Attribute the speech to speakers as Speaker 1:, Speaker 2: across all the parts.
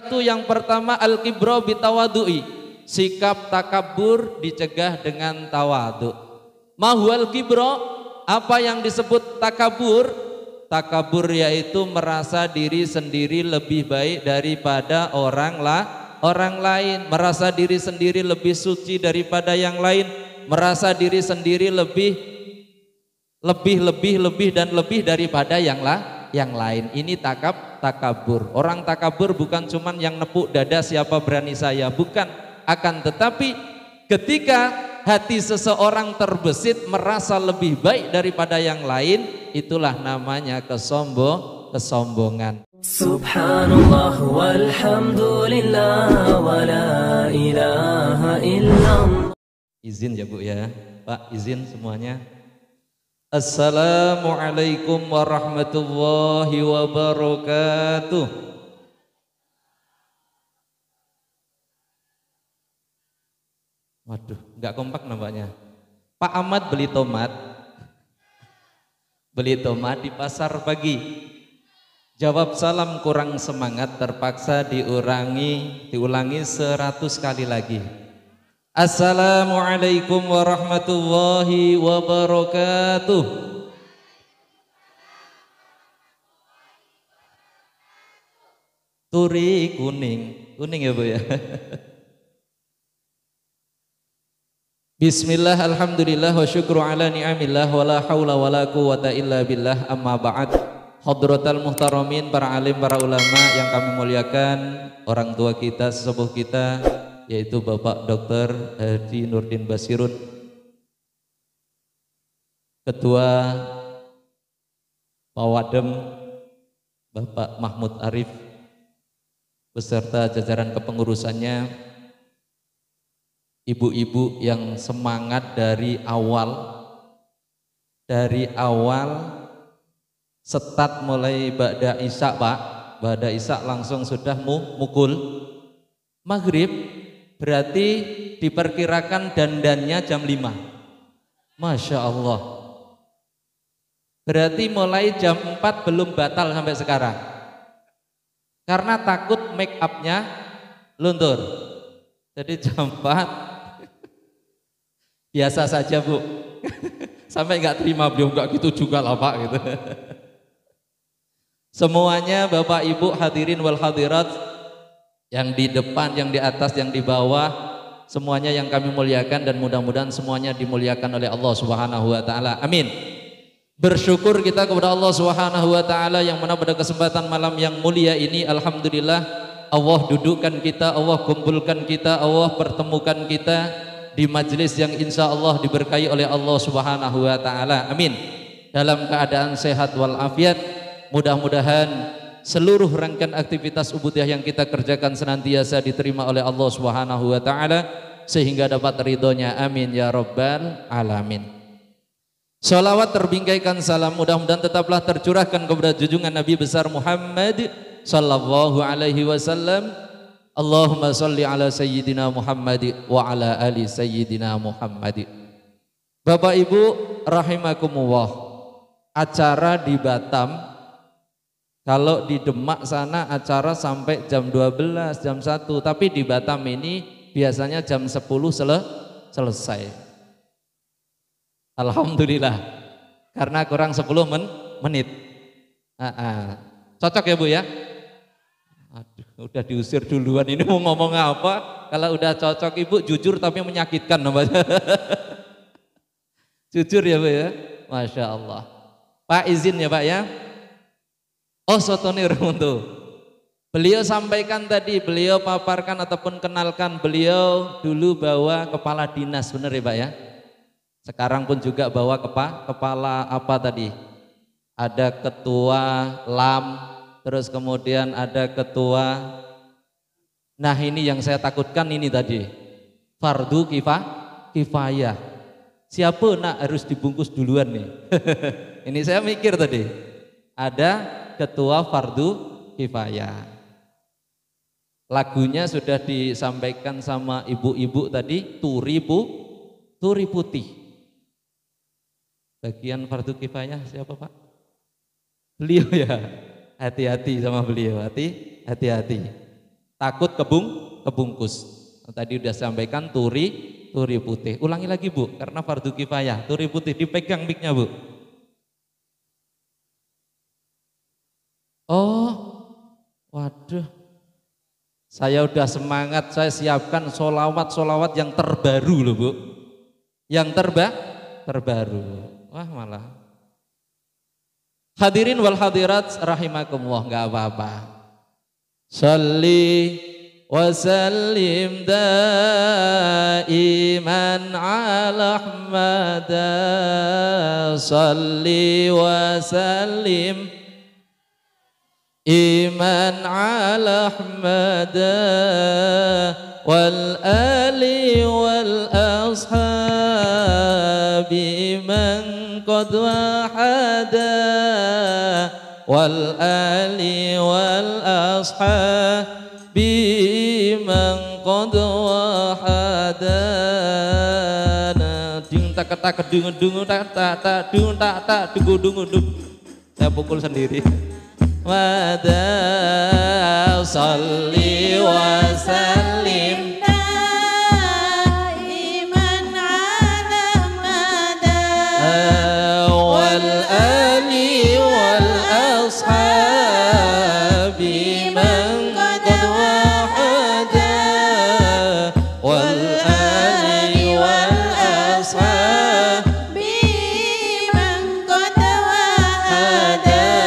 Speaker 1: Itu yang pertama al-kibra bitawadu'i, sikap takabur dicegah dengan tawadu. Mahwal kibra, apa yang disebut takabur? Takabur yaitu merasa diri sendiri lebih baik daripada orang lain, merasa diri sendiri lebih suci daripada yang lain, merasa diri sendiri lebih dan lebih daripada yang lain. Ini takabur. Orang takabur bukan cuman yang nepuk dada siapa berani saya, bukan. Akan tetapi ketika hati seseorang terbesit merasa lebih baik daripada yang lain, itulah namanya kesombongan.
Speaker 2: Subhanallah walhamdulillah wa la ilaha illallah.
Speaker 1: Izin ya Bu ya, Pak, izin semuanya. Assalamualaikum warahmatullahi wabarakatuh. Waduh, nggak kompak nampaknya. Pak Ahmad beli tomat di pasar pagi. Jawab salam kurang semangat, terpaksa diulangi 100 kali lagi. Assalamualaikum warahmatullahi wabarakatuh. Turi kuning ya Bu ya. Bismillah, alhamdulillah, wa syukru ala ni'amillah, wa la hawla wa la quwata illa billah, amma ba'd. Hadratal muhtaramin, para alim, para ulama yang kami muliakan, orang tua kita, sesepuh kita, yaitu Bapak Dr. Haji Nurdin Basirun, Ketua Pawadem, Bapak Mahmud Arif, beserta jajaran kepengurusannya, ibu-ibu yang semangat dari awal setat mulai Ba'da Isya Pak, Ba'da Isya langsung sudah mukul maghrib, berarti diperkirakan dandannya jam 5. Masya Allah, berarti mulai jam 4 belum batal sampai sekarang karena takut make upnya luntur. Jadi jam 4 biasa saja Bu. Sampai nggak terima beliau, nggak gitu juga lah Pak gitu. Semuanya Bapak Ibu hadirin wal hadirat, yang di depan, yang di atas, yang di bawah, semuanya yang kami muliakan, dan mudah-mudahan semuanya dimuliakan oleh Allah Subhanahu wa taala. Amin. Bersyukur kita kepada Allah Subhanahu wa taala yang mana pada kesempatan malam yang mulia ini alhamdulillah Allah dudukkan kita, Allah kumpulkan kita, Allah pertemukan kita di majelis yang insya Allah diberkahi oleh Allah Subhanahu wa taala. Amin. Dalam keadaan sehat walafiat. Mudah-mudahan seluruh rangkaian aktivitas ubudiyah yang kita kerjakan senantiasa diterima oleh Allah Subhanahu wa taala sehingga dapat ridhonya. Amin ya rabbal alamin. Sholawat terbingkaikan salam mudah-mudahan tetaplah tercurahkan kepada junjungan Nabi besar Muhammad sallallahu alaihi wasallam. Allahumma sholli ala sayyidina Muhammad wa ala ali sayyidina Muhammad. Bapak Ibu rahimakumullah, acara di Batam, kalau di Demak sana acara sampai jam 12, jam 1, tapi di Batam ini biasanya jam 10 selesai. Alhamdulillah, karena kurang 10 menit. Cocok ya Bu ya? Aduh, udah diusir duluan, ini mau ngomong apa? Kalau udah cocok Ibu jujur tapi menyakitkan namanya. Jujur ya Bu ya? Masya Allah. Pak izin ya Pak ya? Oh sotonir untuk beliau sampaikan tadi, beliau paparkan ataupun kenalkan, beliau dulu bawa kepala dinas, benar ya Pak ya? Sekarang pun juga bawa kepala apa tadi? Ada ketua LAM, terus kemudian ada ketua. Nah ini yang saya takutkan ini tadi, fardu kifayah. Siapa nak harus dibungkus duluan nih? Ini saya mikir tadi, ada ketua fardu kifayah. Lagunya sudah disampaikan sama ibu-ibu tadi, turi putih. Bagian fardu kifayah siapa Pak? Beliau ya. Hati-hati sama beliau, hati-hati. takut kebungkus. Tadi udah sampaikan turi putih. Ulangi lagi Bu, karena fardu kifayah. Turi putih dipegang mic-nya Bu. Oh, waduh. Saya udah semangat, saya siapkan solawat yang terbaru loh Bu. Yang terbaru. Wah malah. Hadirin wal hadirat rahimakumullah, enggak apa-apa. Shalli wa sallim daiman ala Ahmad. Shalli wa sallim iman ala Ahmad wal ali wal ashabi man qad wahada wal ali wal ashabi man qad wahada. Ding tak tak dung tak tak dung tak tak dung. Saya pukul sendiri. Wada salli wa sallim daiman ala mada wal ali wal ashabi man qad wahada wal ali wal ashabi man qad wahada.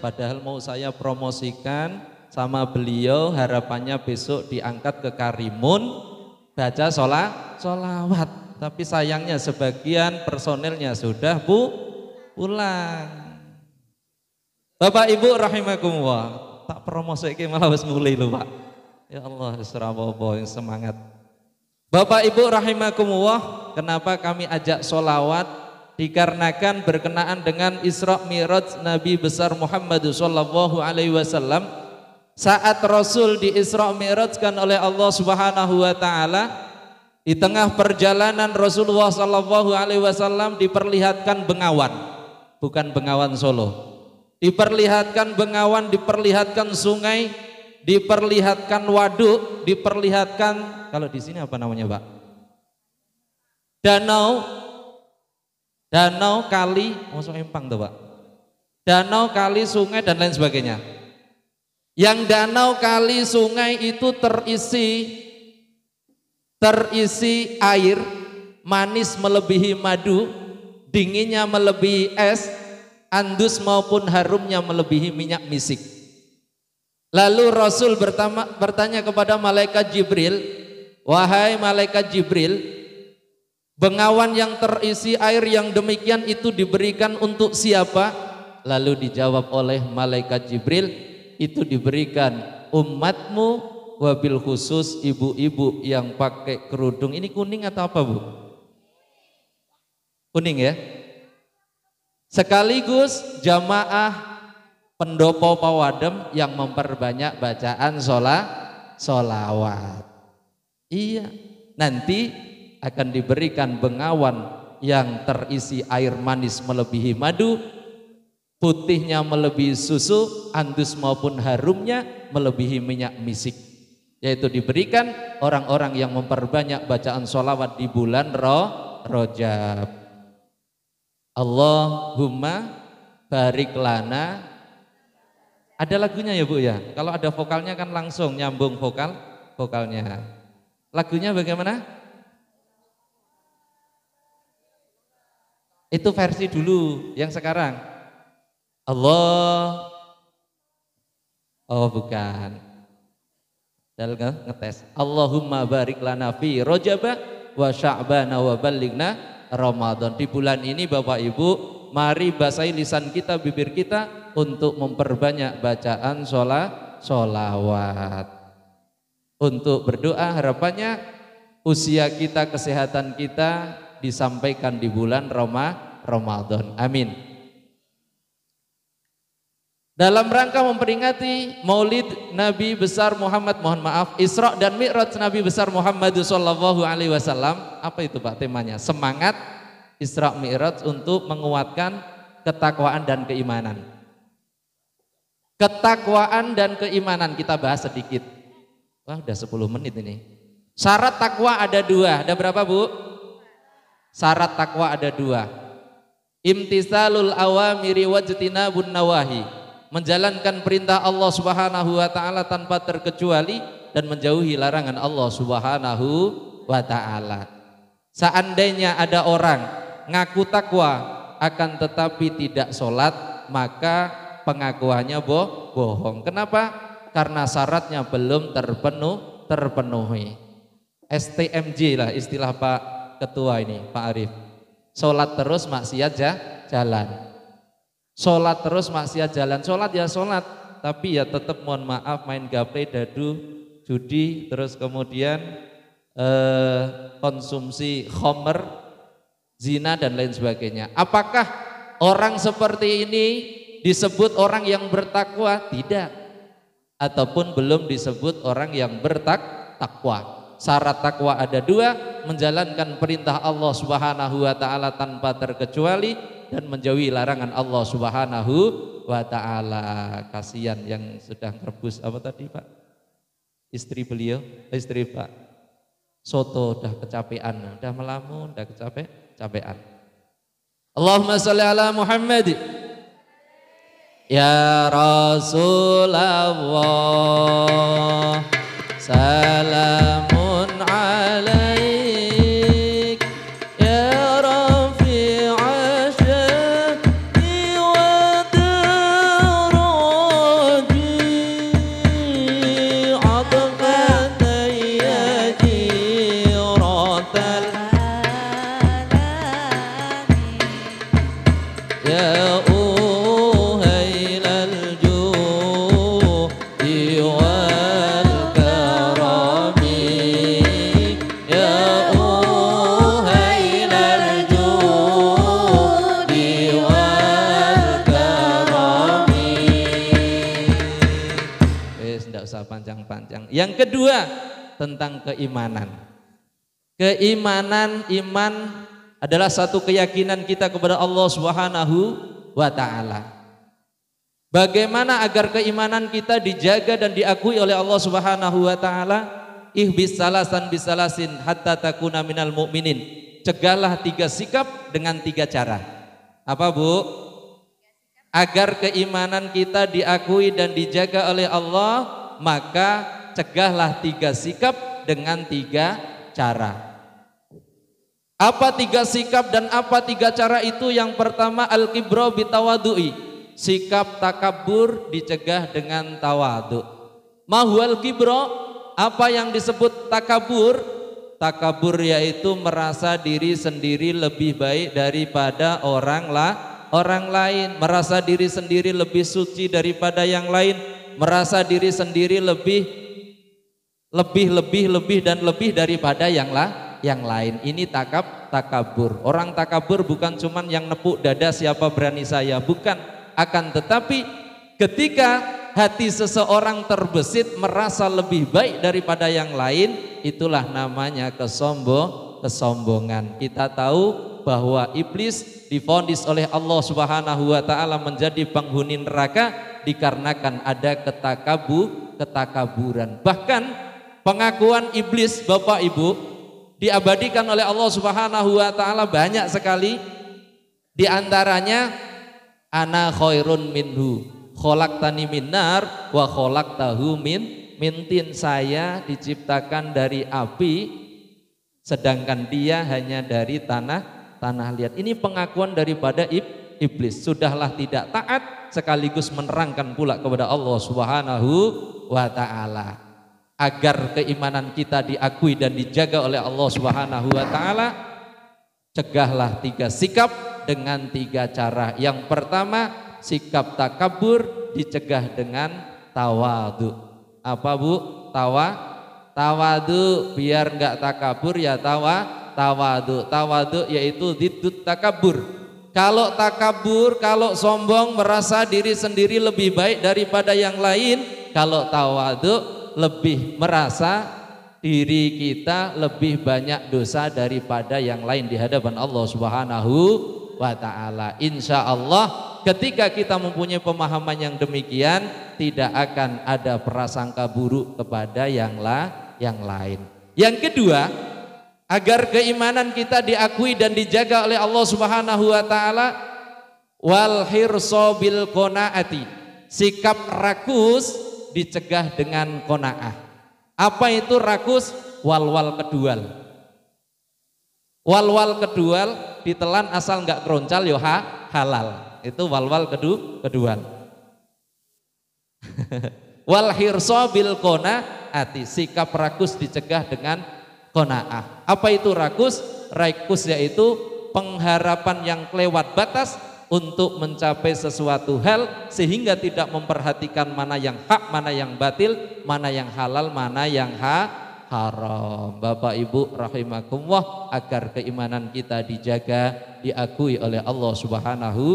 Speaker 1: Padahal mau saya promosikan sama beliau, harapannya besok diangkat ke Karimun baca sholawat. Tapi sayangnya sebagian personelnya sudah pulang. Bapak Ibu rahimakumullah, tak promosike malah wis mulai lho Pak. Ya Allah, yang semangat. Bapak Ibu rahimakumullah, kenapa kami ajak sholawat? Dikarenakan berkenaan dengan Isra Mi'raj Nabi besar Muhammad sallallahu alaihi wasallam. Saat Rasul di Isra Mi'rajkan oleh Allah Subhanahu wa taala, di tengah perjalanan Rasulullah sallallahu alaihi wasallam diperlihatkan bengawan, bukan bengawan Solo. Diperlihatkan bengawan, diperlihatkan sungai, diperlihatkan waduk, diperlihatkan, kalau di sini apa namanya, Pak? Danau, kali, masuk empang tuh Pak. Danau, kali, sungai dan lain sebagainya. Yang danau, kali, sungai itu terisi air, manis melebihi madu, dinginnya melebihi es, andus maupun harumnya melebihi minyak misik. Lalu Rasul bertanya kepada malaikat Jibril, wahai malaikat Jibril, bengawan yang terisi air yang demikian itu diberikan untuk siapa? Lalu dijawab oleh malaikat Jibril, itu diberikan umatmu, wabil khusus ibu-ibu yang pakai kerudung. Ini kuning atau apa Bu? Kuning ya? Sekaligus jamaah pendopo pawadem yang memperbanyak bacaan sholawat. Iya, nanti akan diberikan bengawan yang terisi air manis melebihi madu, putihnya melebihi susu, andus maupun harumnya melebihi minyak misik. Yaitu diberikan orang-orang yang memperbanyak bacaan sholawat di bulan Rajab. Allahumma barik lana. Ada lagunya ya Bu ya? Kalau ada vokalnya kan langsung nyambung vokalnya. Lagunya bagaimana? Itu versi dulu, yang sekarang Allah. Oh bukan, Dal ngetes. Allahumma barik lana fi Rajab wa Sya'ban wa ballighna Ramadan. Di bulan ini Bapak Ibu, mari basahi lisan kita, bibir kita untuk memperbanyak bacaan sholawat. Untuk berdoa harapannya usia kita, kesehatan kita disampaikan di bulan Ramadan. Amin. Dalam rangka memperingati Maulid Nabi besar Muhammad, Isra dan Mi'raj Nabi besar Muhammad sallallahu alaihi wasallam. Apa itu Pak temanya? Semangat Isra Mi'raj untuk menguatkan ketakwaan dan keimanan. Ketakwaan dan keimanan kita bahas sedikit. Wah, udah 10 menit ini. Syarat takwa ada 2. Ada berapa, Bu? Syarat takwa ada 2. Imtisalul awamiri wajtinabun nawahi. Menjalankan perintah Allah Subhanahu wa taala tanpa terkecuali dan menjauhi larangan Allah Subhanahu wa taala. Seandainya ada orang ngaku takwa akan tetapi tidak sholat, maka pengakuannya bohong. Kenapa? Karena syaratnya belum terpenuhi. STMJ lah istilah Pak Ketua ini, Pak Arif. Sholat terus maksiat jalan. Sholat terus maksiat jalan. Sholat ya sholat, tapi ya tetap mohon maaf main gaple, dadu, judi, terus kemudian konsumsi khamr, zina dan lain sebagainya. Apakah orang seperti ini disebut orang yang bertakwa? Tidak. Ataupun belum disebut orang yang bertakwa. Syarat takwa ada 2, menjalankan perintah Allah Subhanahu wa taala tanpa terkecuali dan menjauhi larangan Allah Subhanahu wa taala. Kasihan yang sudah merebus apa tadi, Pak? Istri Pak Soto udah kecapean, udah melamun, udah kecapean. Allahumma sholli ala Muhammad. Ya Rasulullah, salamun alaik, ya rafi'a sya'ni wa daraji, atfatan ya jiratal ya panjang-panjang. Yang kedua tentang keimanan. Iman adalah satu keyakinan kita kepada Allah Subhanahu wa taala. Bagaimana agar keimanan kita dijaga dan diakui oleh Allah Subhanahu wa taala? Ihbis salasan bisalasin hatta takuna minal mu'minin. Cegahlah 3 sikap dengan 3 cara. Apa, Bu? Agar keimanan kita diakui dan dijaga oleh Allah, maka cegahlah 3 sikap dengan 3 cara. Apa 3 sikap dan apa 3 cara itu? Yang pertama al-kibra bitawadu'i, sikap takabur dicegah dengan tawadu. Mahwal kibra, apa yang disebut takabur? Takabur yaitu merasa diri sendiri lebih baik daripada orang lain, merasa diri sendiri lebih suci daripada yang lain, merasa diri sendiri lebih daripada yang lain. Ini takabur. Orang takabur bukan cuman yang nepuk dada siapa berani saya, bukan. Akan tetapi ketika hati seseorang terbesit merasa lebih baik daripada yang lain, itulah namanya kesombongan. Kita tahu bahwa iblis divonis oleh Allah Subhanahu wa taala menjadi penghuni neraka dikarenakan ada ketakaburan. Bahkan pengakuan iblis, Bapak Ibu, diabadikan oleh Allah Subhanahu wa taala banyak sekali. Di antaranya ana khairun minhu, khalaqtani min nar wa khalaqtahu min tin. Saya diciptakan dari api sedangkan dia hanya dari tanah liat. Ini pengakuan daripada iblis. Sudahlah tidak taat sekaligus menerangkan pula kepada Allah Subhanahu wa taala. Agar keimanan kita diakui dan dijaga oleh Allah Subhanahu wa taala, cegahlah 3 sikap dengan 3 cara. Yang pertama, sikap takabur dicegah dengan tawadu. Apa, Bu? Tawadu, biar enggak takabur ya tawadu. Tawadu yaitu diddut takabur. Kalau takabur, kalau sombong, merasa diri sendiri lebih baik daripada yang lain. Kalau tawadu, lebih merasa diri kita lebih banyak dosa daripada yang lain di hadapan Allah Subhanahu wa taala. Insya Allah ketika kita mempunyai pemahaman yang demikian, tidak akan ada prasangka buruk kepada yang lain. Yang kedua, agar keimanan kita diakui dan dijaga oleh Allah Subhanahu wa taala, wal hirsa bil qanaati, sikap rakus dicegah dengan qanaah. Apa itu rakus? Wal kedual. Wal kedual ditelan asal enggak keroncal yo halal. Itu wal kedual. Wal hirsa bil qanaati, sikap rakus dicegah dengan qanaah. Apa itu rakus? Rakus yaitu pengharapan yang kelewat batas untuk mencapai sesuatu hal sehingga tidak memperhatikan mana yang hak, mana yang batil, mana yang halal, mana yang haram. Bapak Ibu rahimakumullah, agar keimanan kita dijaga, diakui oleh Allah Subhanahu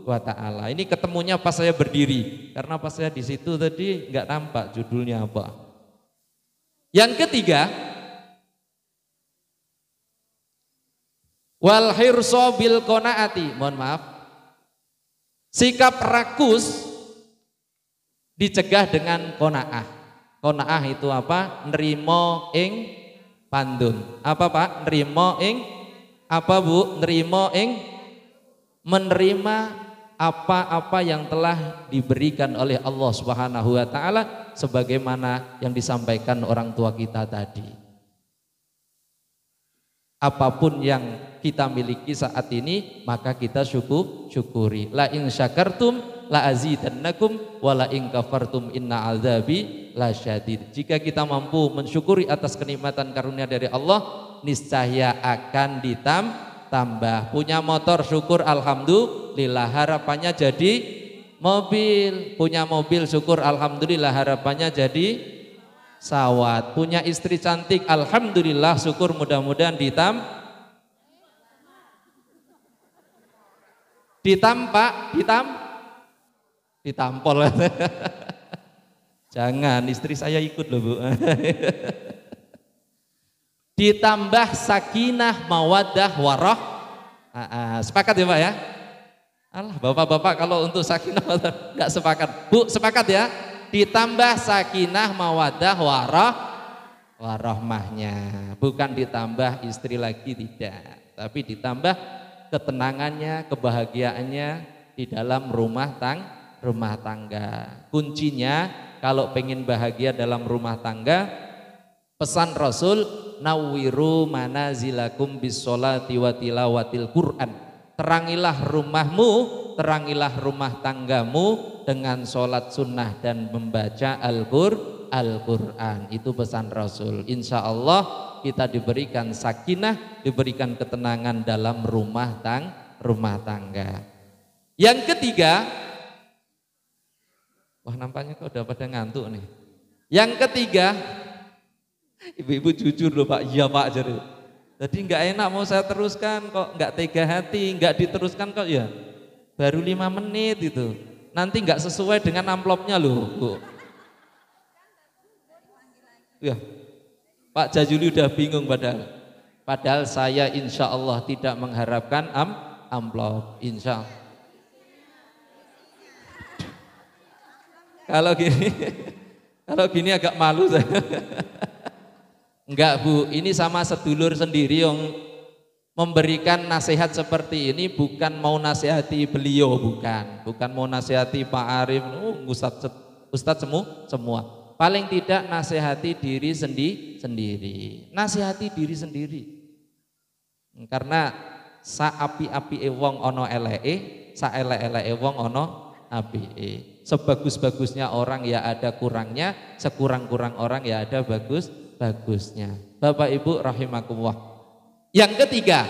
Speaker 1: wa taala. Ini ketemunya pas saya berdiri, karena pas saya di situ tadi nggak nampak judulnya apa. Yang ketiga, wal hirsa bil qanaati, mohon maaf, sikap rakus dicegah dengan qanaah. Qanaah itu apa? Nerimo ing pandun. Apa Pak? Nerimo ing apa Bu? Nerimo ing menerima apa-apa yang telah diberikan oleh Allah Subhanahu wa taala sebagaimana yang disampaikan orang tua kita tadi. Apapun yang kita miliki saat ini maka kita syukuri. La in syakartum la azidannakum wa la in kafartum inna azabi lasyadid. Jika kita mampu mensyukuri atas kenikmatan karunia dari Allah, niscaya akan ditambah. Punya motor syukur alhamdulillah, harapannya jadi mobil. Punya mobil syukur alhamdulillah, harapannya jadi sawat. Punya istri cantik alhamdulillah, syukur mudah-mudahan ditampol. Jangan, istri saya ikut loh Bu. Ditambah sakinah, mawaddah, warah. Sepakat ya Pak ya? Alah, bapak-bapak kalau untuk sakinah enggak sepakat. Bu, sepakat ya? Ditambah sakinah, mawaddah, warahmahnya. Bukan ditambah istri lagi, tidak. Tapi ditambah ketenangannya, kebahagiaannya di dalam rumah tangga. Kuncinya kalau pengen bahagia dalam rumah tangga, pesan Rasul, nawwiru manazilakum bis-sholati wa tilawatil Qur'an. Terangilah rumahmu, terangilah rumah tanggamu dengan sholat sunnah dan membaca Al-Qur'an. Itu pesan Rasul. Insya Allah kita diberikan sakinah, diberikan ketenangan dalam rumah tangga. Yang ketiga, wah nampaknya kok udah pada ngantuk nih. Yang ketiga, ibu-ibu jujur loh Pak, iya Pak jadi. Jadi nggak enak mau saya teruskan kok, nggak tega hati, nggak diteruskan kok ya. Baru 5 menit itu, nanti nggak sesuai dengan amplopnya loh Bu. Ya, Pak Jajuli udah bingung padahal saya insya Allah tidak mengharapkan amplop, insya Allah. Kalau gini agak malu saya. Enggak Bu, ini sama sedulur sendiri yang memberikan nasihat seperti ini, bukan mau nasihati beliau, bukan mau nasihati Pak Arif, Ustadz semua. Paling tidak nasihati diri sendiri. Nasihati diri sendiri. Karena sa api-api wong ono eleke, sa ele-eleke wong ono apike. Sebagus-bagusnya orang ya ada kurangnya, sekurang-kurang orang ya ada bagusnya. Bapak Ibu rahimakumullah. Yang ketiga,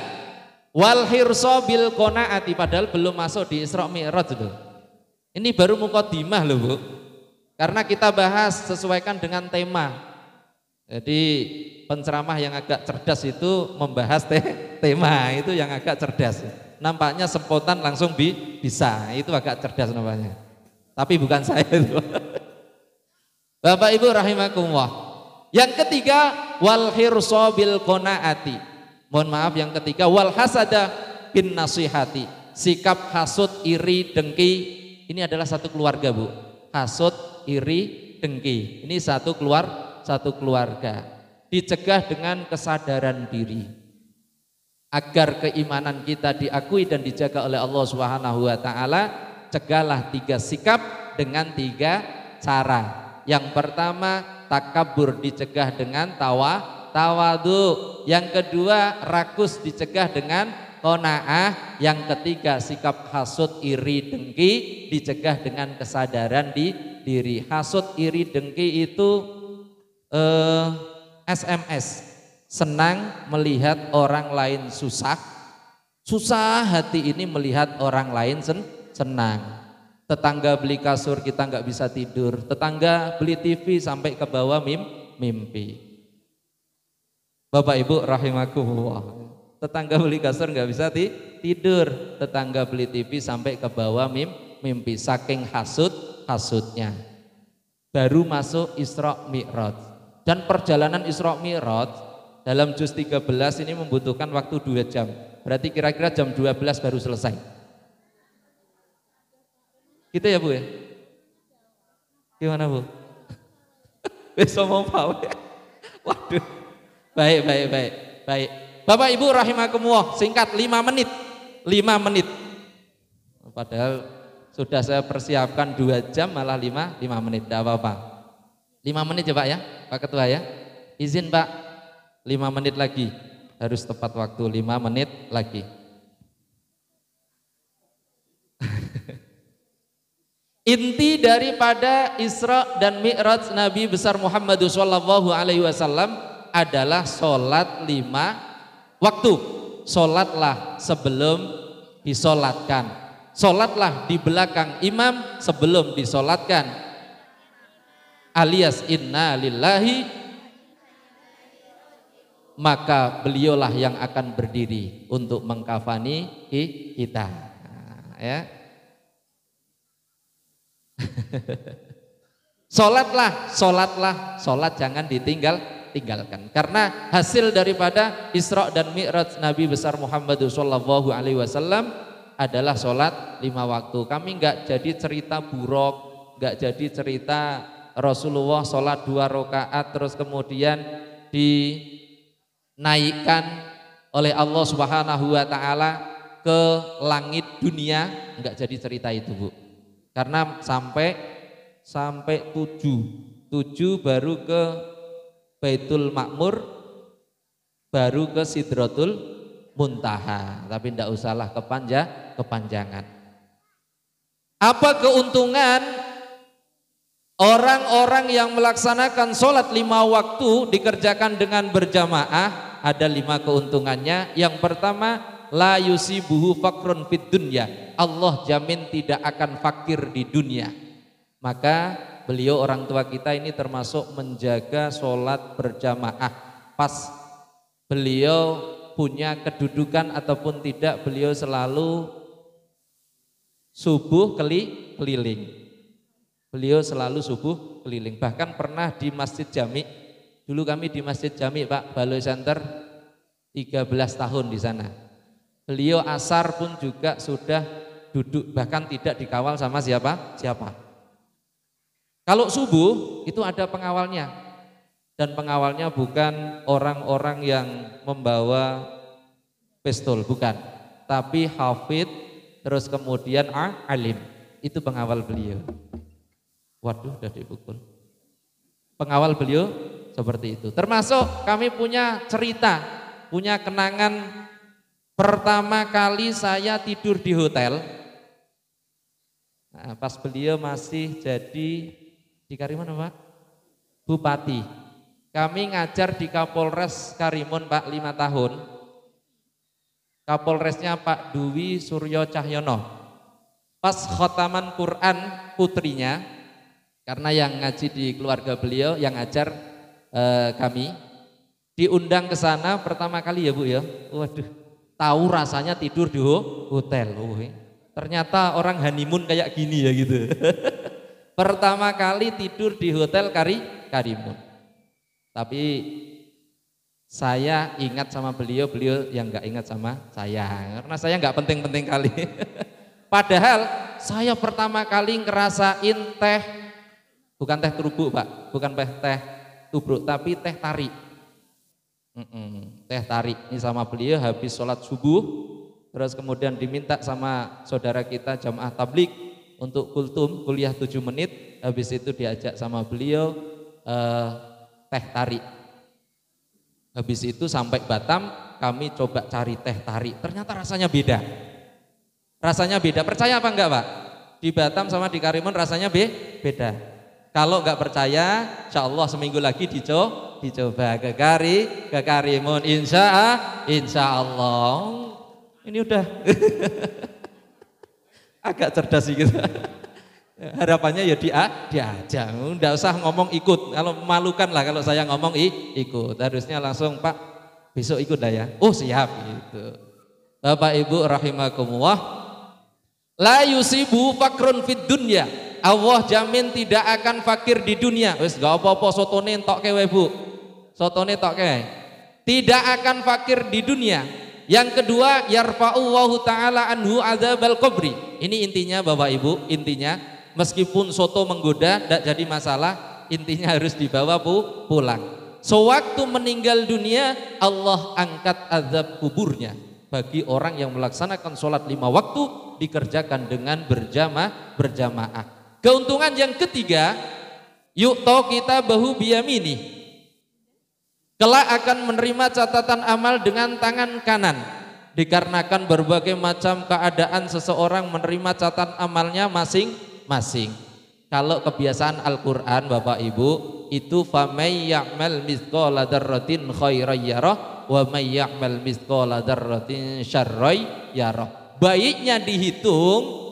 Speaker 1: wal hirsa bil qanaati, padahal belum masuk di Isra Mi'raj itu. Ini baru mukadimah loh Bu. Karena kita bahas sesuaikan dengan tema. Jadi penceramah yang agak cerdas itu membahas tema itu yang agak cerdas. Nampaknya spontan langsung bisa, itu agak cerdas namanya. Tapi bukan saya itu. Bapak Ibu rahimakumullah. Yang ketiga, wal hirsa bil qanaati. Mohon maaf, yang ketiga, wal hasada bin nasihati. Sikap hasud, iri, dengki, ini adalah satu keluarga Bu. hasut, iri, dengki. Ini satu keluarga. Dicegah dengan kesadaran diri. Agar keimanan kita diakui dan dijaga oleh Allah Subhanahu wa taala, cegahlah 3 sikap dengan 3 cara. Yang pertama, takabur dicegah dengan tawadu. Yang kedua, rakus dicegah dengan qanaah. Yang ketiga, sikap hasud, iri, dengki dicegah dengan kesadaran di diri. Hasud, iri, dengki itu SMS. Senang melihat orang lain susah hati ini melihat orang lain senang. Tetangga beli kasur kita nggak bisa tidur, tetangga beli TV sampai ke bawah mimpi. Bapak Ibu rahimakumullah, tetangga beli kasur nggak bisa tidur, tetangga beli TV sampai ke bawah mimpi, saking hasudnya. Baru masuk Isra Mi'raj, dan perjalanan Isra Mi'raj dalam juz 13 ini membutuhkan waktu 2 jam. Berarti kira-kira jam 12 baru selesai. Gitu ya Bu ya? Gimana Bu? Besok mau pawe. Waduh. Baik. Bapak Ibu rahimakumullah, singkat 5 menit. Padahal sudah saya persiapkan 2 jam malah 5 menit. Tidak apa-apa. 5 menit ya Pak ya, Pak Ketua ya. Izin Pak. 5 menit lagi, harus tepat waktu 5 menit lagi. Inti daripada Isra dan Mi'raj Nabi besar Muhammad SAW adalah sholat 5 waktu. Sholatlah sebelum disolatkan, sholatlah di belakang imam sebelum disolatkan, alias inna lillahi, maka beliaulah yang akan berdiri untuk mengkafani kita. Nah, ya. Sholat jangan tinggalkan. Karena hasil daripada Isra dan Mi'raj Nabi besar Muhammad SAW adalah sholat 5 waktu. Kami enggak jadi cerita buruk, enggak jadi cerita Rasulullah sholat 2 rakaat terus kemudian dinaikkan oleh Allah Subhanahu wa taala ke langit dunia, enggak jadi cerita itu Bu. Karena sampai 7 baru ke Baitul Ma'mur, baru ke Sidratul Muntaha. Tapi enggak usahlah kepanjangan. Apa keuntungan orang-orang yang melaksanakan sholat 5 waktu dikerjakan dengan berjamaah? Ada 5 keuntungannya. Yang pertama, la yusibuhu fakrun fid dunya. Allah jamin tidak akan fakir di dunia. Maka beliau orang tua kita ini termasuk menjaga sholat berjamaah. Pas beliau punya kedudukan ataupun tidak, beliau selalu subuh keliling. Beliau selalu subuh keliling. Bahkan pernah di Masjid Jami. Dulu kami di Masjid Jami Pak, Baloi Center 13 tahun di sana. Beliau asar pun juga sudah duduk, bahkan tidak dikawal sama siapa. Kalau subuh itu ada pengawalnya, dan pengawalnya bukan orang-orang yang membawa pistol, bukan, tapi hafid, terus kemudian alim, itu pengawal beliau. Waduh, udah dipukul. Pengawal beliau seperti itu. Termasuk kami punya cerita, punya kenangan. Pertama kali saya tidur di hotel, nah, pas beliau masih jadi di Karimun Pak? Bupati. Kami ngajar di Kapolres Karimun Pak 5 tahun. Kapolresnya Pak Dwi Suryo Cahyono. Pas khotaman Quran putrinya, karena yang ngaji di keluarga beliau, yang ngajar kami, diundang ke sana pertama kali ya Bu ya. Waduh, tahu rasanya tidur di hotel. Ternyata orang honeymoon kayak gini ya gitu. Pertama kali tidur di hotel Karimun. Tapi saya ingat sama beliau yang gak ingat sama saya. Karena saya gak penting-penting kali. Padahal saya pertama kali ngerasain teh Bukan teh terubuk Pak, bukan teh tubruk, tapi teh tarik. Teh tarik ini sama beliau habis sholat subuh, terus kemudian diminta sama saudara kita jamaah tablik untuk kultum kuliah 7 menit, habis itu diajak sama beliau teh tarik. Habis itu sampai Batam kami coba cari teh tarik, ternyata rasanya beda. Rasanya beda, percaya apa enggak Pak? Di Batam sama di Karimun rasanya beda. Kalau enggak percaya, insya Allah seminggu lagi dicoba ke Karimun, insya Allah. Ini udah agak cerdas sih gitu. Harapannya ya diajak, enggak usah ngomong ikut. Kalau memalukan lah kalau saya ngomong ikut. Harusnya langsung Pak besok ikut lah ya. Oh siap gitu. Bapak Ibu rahimakumullah, la yusibu fakrun fid dunya. Allah jamin tidak akan fakir di dunia. Wis gak apa-apa sotone entokke wae Bu. Sotone tokke. Tidak akan fakir di dunia. Yang kedua, yarfa'ullahu taala anhu adzabal qabri. Ini intinya Bapak Ibu, intinya meskipun soto menggoda tidak jadi masalah, intinya harus dibawa pulang. Sewaktu meninggal dunia Allah angkat azab kuburnya. Bagi orang yang melaksanakan sholat 5 waktu dikerjakan dengan berjamaah. Keuntungan yang ketiga, yu'ta kita bahu biyamini. Kelak akan menerima catatan amal dengan tangan kanan. Dikarenakan berbagai macam keadaan seseorang menerima catatan amalnya masing-masing. Kalau kebiasaan Al-Quran Bapak Ibu itu famay ya'mal mithqala dzarratin khairan yarah wa may ya'mal mithqala dzarratin syarran yarah. Baiknya dihitung,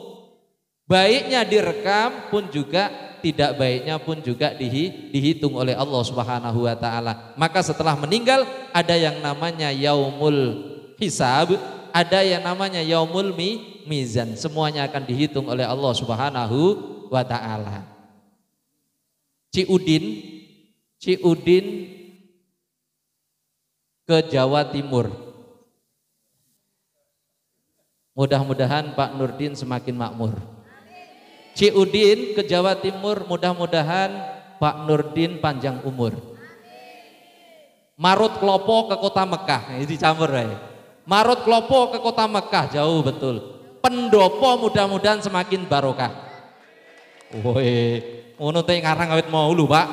Speaker 1: baiknya direkam pun juga tidak baiknya pun juga dihitung oleh Allah Subhanahu wa taala. Maka setelah meninggal ada yang namanya yaumul hisab, ada yang namanya yaumul mizan. Semuanya akan dihitung oleh Allah Subhanahu wa taala. Ciudin ke Jawa Timur. Mudah-mudahan Pak Nurdin semakin makmur. Ciudin ke Jawa Timur, mudah-mudahan Pak Nurdin panjang umur. Marut Klopo ke kota Mekah, ini dicampur ya. Marut Klopo ke kota Mekah, jauh betul. Pendopo mudah-mudahan semakin barokah. Woi, ngono teh ngarang awit mau lu Pak.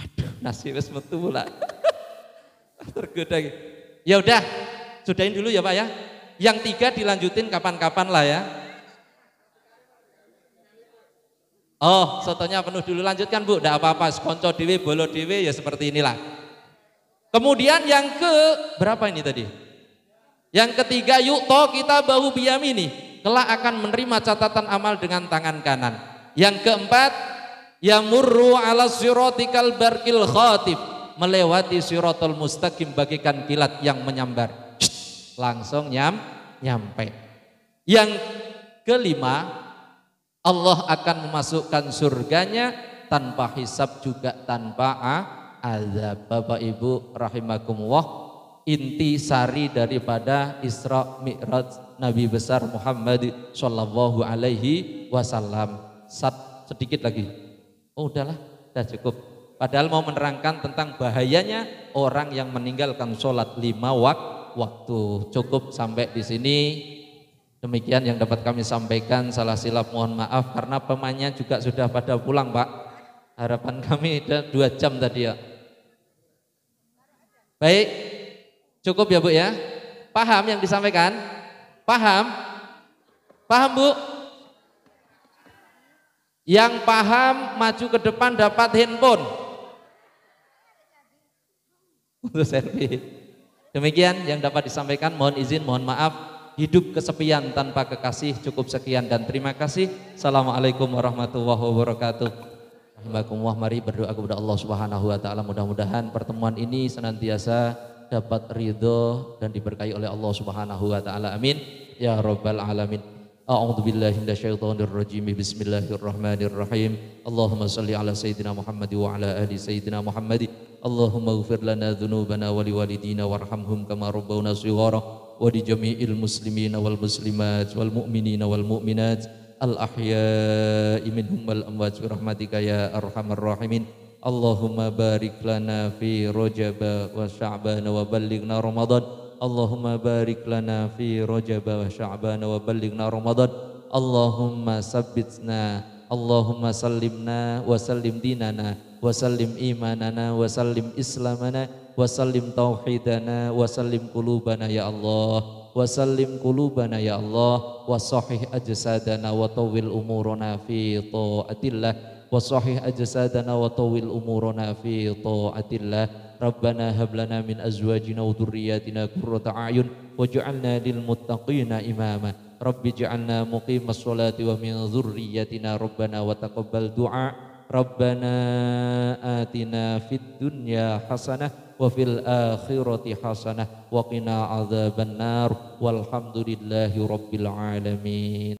Speaker 1: Aduh, nasi wis metu pula. Tergoda. Ya udah, sudahin dulu ya Pak ya. Yang 3 dilanjutin kapan-kapan lah ya. Oh, sotonya penuh dulu, lanjutkan Bu, enggak apa-apa, konco dewe, bolo dewe, ya seperti inilah. Kemudian yang ke berapa ini tadi? Yang ketiga, yu'to kita bahu biyamini, kelak akan menerima catatan amal dengan tangan kanan. Yang keempat, yamurru ala siratikal barqil khatif, melewati siratul mustaqim bagikan kilat yang menyambar. Langsung nyampe. Yang kelima, Allah akan memasukkan surganya tanpa hisab juga tanpa azab. Bapak Ibu rahimakumullah, inti sari daripada Isra Mi'raj Nabi besar Muhammad sallallahu alaihi wasallam. Sedikit lagi. Oh udahlah, sudah cukup. Padahal mau menerangkan tentang bahayanya orang yang meninggalkan sholat 5 waktu. Cukup sampai di sini. Demikian yang dapat kami sampaikan, salah silap mohon maaf karena pemainnya juga sudah pada pulang Pak. Harapan kami 2 jam tadi ya. Baik, cukup ya Bu ya. Paham yang disampaikan? Paham? Paham Bu? Yang paham maju ke depan dapat handphone. Untuk selfie. Demikian yang dapat disampaikan, mohon izin, mohon maaf. Hidup kesepian tanpa kekasih, cukup sekian dan terima kasih. Assalamualaikum warahmatullahi wabarakatuh. Alhamdulillah, mari berdoa kepada Allah Subhanahu wa taala, mudah-mudahan pertemuan ini senantiasa dapat ridho dan diberkahi oleh Allah Subhanahu wa taala. Amin ya rabbal alamin. A'udzu billahi minasyaitonir rajim. Bismillahirrahmanirrahim. Allahumma shalli ala sayyidina Muhammad wa ala ali sayyidina Muhammad. Allahumma ighfir lana dzunubana wa liwalidina warhamhum kama rabbawna shighara. Wa di jami'il muslimina wal muslimat wal mu'minina wal mu'minat al-ahya'i minhum wal amwat birahmatika ya arhamar rahimin. Allahumma barik lana fi Rajab wa Sya'ban wa ballighna Ramadan. Allahumma barik lana fi Rajab wa Sya'ban wa ballighna Ramadan. Allahumma sabbitna, Allahumma sallimna wa sallim dinana wa sallim imanana wa sallim islamana wa sallim tauhidana wa sallim qulubana ya Allah, wa sallim qulubana ya Allah, wa sahih ajsadana wa tawil umurana fi ta'atillah, wa sahih ajsadana wa tawil umurana fi ta'atillah. Rabbana hab lana min azwajina wa dhurriyyatina qurrata a'yun waj'alna lil muttaqina imama. Rabbi ij'alna muqimas sholati wa min dhurriyyatina rabbana wa taqabbal du'a. Rabbana atina fid dunya hasanah wa fil akhirati hasanah wa qina adzabannar walhamdulillahi rabbil alamin.